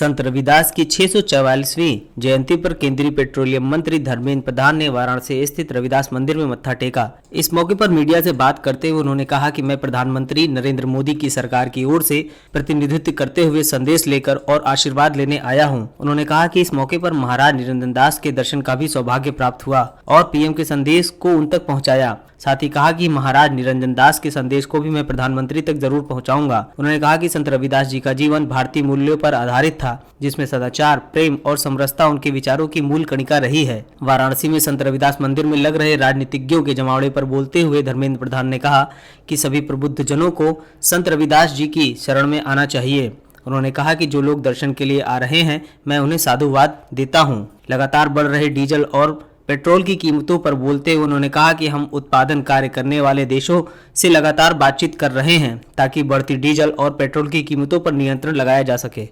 संत रविदास की 644वीं जयंती पर केंद्रीय पेट्रोलियम मंत्री धर्मेंद्र प्रधान ने वाराणसी स्थित रविदास मंदिर में मत्था टेका। इस मौके पर मीडिया से बात करते हुए उन्होंने कहा कि मैं प्रधानमंत्री नरेंद्र मोदी की सरकार की ओर से प्रतिनिधित्व करते हुए संदेश लेकर और आशीर्वाद लेने आया हूं। उन्होंने कहा कि इस मौके पर महाराज निरंजन दास के दर्शन का भी सौभाग्य प्राप्त हुआ और पीएम के संदेश को उन तक पहुँचाया। साथ ही कहा कि महाराज निरंजन दास के संदेश को भी मैं प्रधानमंत्री तक जरूर पहुंचाऊंगा। उन्होंने कहा कि संत रविदास जी का जीवन भारतीय मूल्यों पर आधारित था, जिसमें सदाचार, प्रेम और समरसता उनके विचारों की मूल कणिका रही है। वाराणसी में संत रविदास मंदिर में लग रहे राजनीतिज्ञों के जमावड़े पर बोलते हुए धर्मेंद्र प्रधान ने कहा कि सभी प्रबुद्ध जनों को संत रविदास जी की शरण में आना चाहिए। उन्होंने कहा कि जो लोग दर्शन के लिए आ रहे हैं, मैं उन्हें साधुवाद देता हूं। लगातार बढ़ रहे डीजल और पेट्रोल की कीमतों पर बोलते हुए उन्होंने कहा कि हम उत्पादन कार्य करने वाले देशों से लगातार बातचीत कर रहे हैं ताकि बढ़ती डीजल और पेट्रोल की कीमतों पर नियंत्रण लगाया जा सके।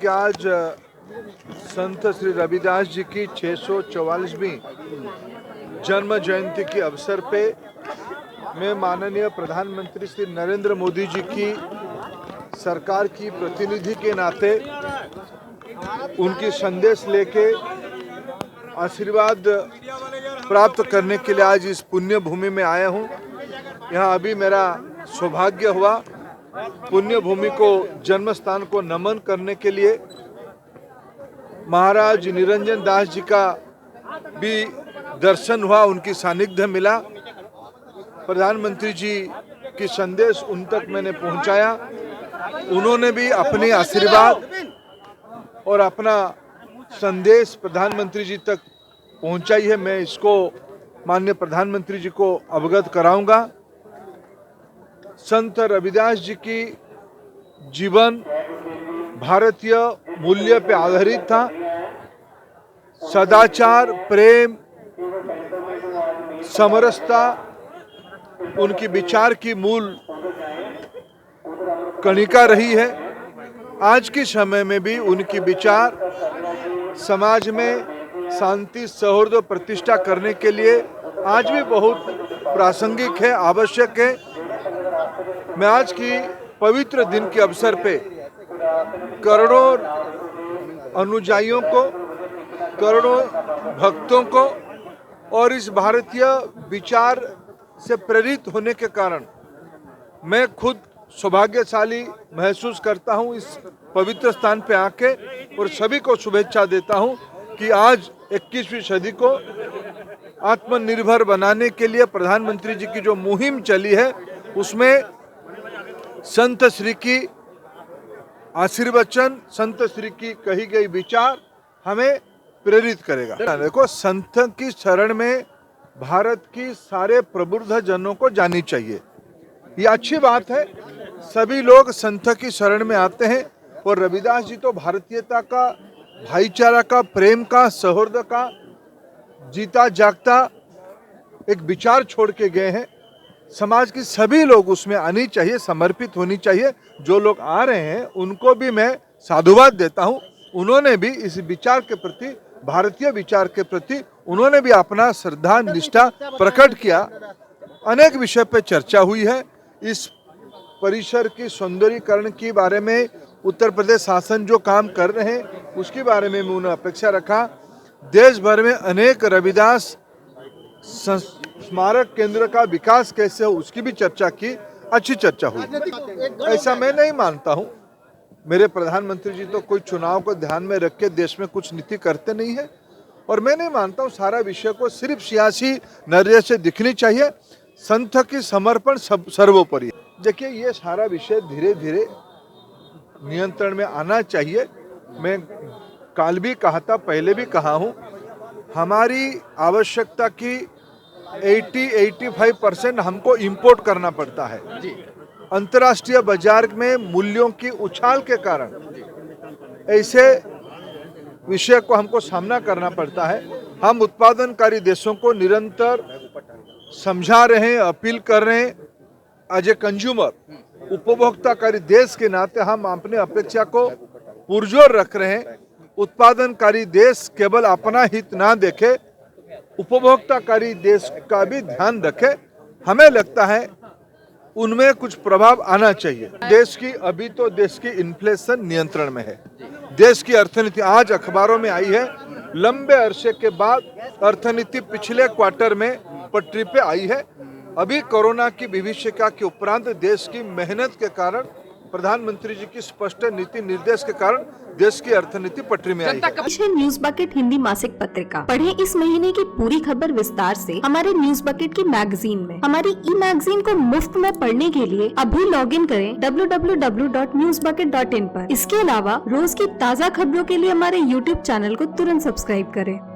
आज संत श्री रविदास जी की 644वीं जन्म जयंती के अवसर पे मैं माननीय प्रधानमंत्री श्री नरेंद्र मोदी जी की सरकार की प्रतिनिधि के नाते उनकी संदेश लेके आशीर्वाद प्राप्त करने के लिए आज इस पुण्य भूमि में आया हूँ। यहाँ अभी मेरा सौभाग्य हुआ पुण्य भूमि को, जन्म स्थान को नमन करने के लिए। महाराज निरंजन दास जी का भी दर्शन हुआ, उनकी सानिध्य मिला। प्रधानमंत्री जी की संदेश उन तक मैंने पहुँचाया। उन्होंने भी अपने आशीर्वाद और अपना संदेश प्रधानमंत्री जी तक पहुंचाई है। मैं इसको माननीय प्रधानमंत्री जी को अवगत कराऊंगा। संत रविदास जी की जीवन भारतीय मूल्य पे आधारित था। सदाचार, प्रेम, समरसता उनकी विचार की मूल कणिका रही है। आज के समय में भी उनकी विचार समाज में शांति, सौहार्द और प्रतिष्ठा करने के लिए आज भी बहुत प्रासंगिक है, आवश्यक है। मैं आज की पवित्र दिन के अवसर पे करोड़ों अनुयायियों को, करोड़ों भक्तों को और इस भारतीय विचार से प्रेरित होने के कारण मैं खुद सौभाग्यशाली महसूस करता हूं इस पवित्र स्थान पे आके, और सभी को शुभेच्छा देता हूं कि आज 21वीं सदी को आत्मनिर्भर बनाने के लिए प्रधानमंत्री जी की जो मुहिम चली है उसमें संत श्री की आशीर्वचन, संत श्री की कही गई विचार हमें प्रेरित करेगा। देखो, संत की शरण में भारत की सारे प्रबुद्ध जनों को जानी चाहिए। ये अच्छी बात है, सभी लोग संत की शरण में आते हैं। और रविदास जी तो भारतीयता का, भाईचारा का, प्रेम का, सौहार्द का जीता जागता एक विचार छोड़ के गए हैं। समाज की सभी लोग उसमें आनी चाहिए, समर्पित होनी चाहिए। जो लोग आ रहे हैं उनको भी मैं साधुवाद देता हूं। उन्होंने भी इस विचार के प्रति, भारतीय विचार के प्रति उन्होंने भी अपना श्रद्धा निष्ठा प्रकट किया। अनेक विषय पर चर्चा हुई है। इस परिसर की सौंदर्यीकरण के बारे में उत्तर प्रदेश शासन जो काम कर रहे हैं उसके बारे में उन्होंने अपेक्षा रखा। देश भर में अनेक रविदास स्मारक केंद्र का विकास कैसे हो उसकी भी चर्चा की, अच्छी चर्चा हुई। ऐसा मैं नहीं मानता हूं। मेरे प्रधानमंत्री जी तो कोई चुनाव को ध्यान में रख के देश में कुछ नीति करते नहीं है, और मैं नहीं मानता हूं सारा विषय को सिर्फ सियासी नजरिए से दिखनी चाहिए। संत की समर्पण सर्वोपरि। देखिए, ये सारा विषय धीरे धीरे नियंत्रण में आना चाहिए। मैं कल भी कहा था, पहले भी कहा हूं, हमारी आवश्यकता की 80-85% हमको इंपोर्ट करना पड़ता है। अंतर्राष्ट्रीय बाजार में मूल्यों की उछाल के कारण ऐसे विषय को हमको सामना करना पड़ता है। हम उत्पादनकारी देशों को निरंतर समझा रहे हैं, अपील कर रहे हैं। एज ए कंज्यूमर, उपभोक्ताकारी देश के नाते हम अपने अपेक्षा को पुरजोर रख रहे हैं। उत्पादनकारी देश केवल अपना हित ना देखे, उपभोक्ताकारी देश का भी ध्यान रखे। हमें लगता है उनमें कुछ प्रभाव आना चाहिए। देश की अभी तो देश की इन्फ्लेशन नियंत्रण में है। देश की अर्थनीति आज अखबारों में आई है, लंबे अरसे के बाद अर्थनीति पिछले क्वार्टर में पटरी पे आई है। अभी कोरोना की विभीषिका के उपरांत देश की मेहनत के कारण, प्रधानमंत्री जी की स्पष्ट नीति निर्देश के कारण देश की अर्थनीति पटरी में आई है। न्यूज बकेट हिंदी मासिक पत्रिका पढ़ें इस महीने की पूरी खबर विस्तार से हमारे न्यूज बकेट की मैगजीन में। हमारी ई मैगजीन को मुफ्त में पढ़ने के लिए अभी लॉगिन करें www.newsbucket.in पर। इसके अलावा रोज की ताज़ा खबरों के लिए हमारे YouTube चैनल को तुरंत सब्सक्राइब करें।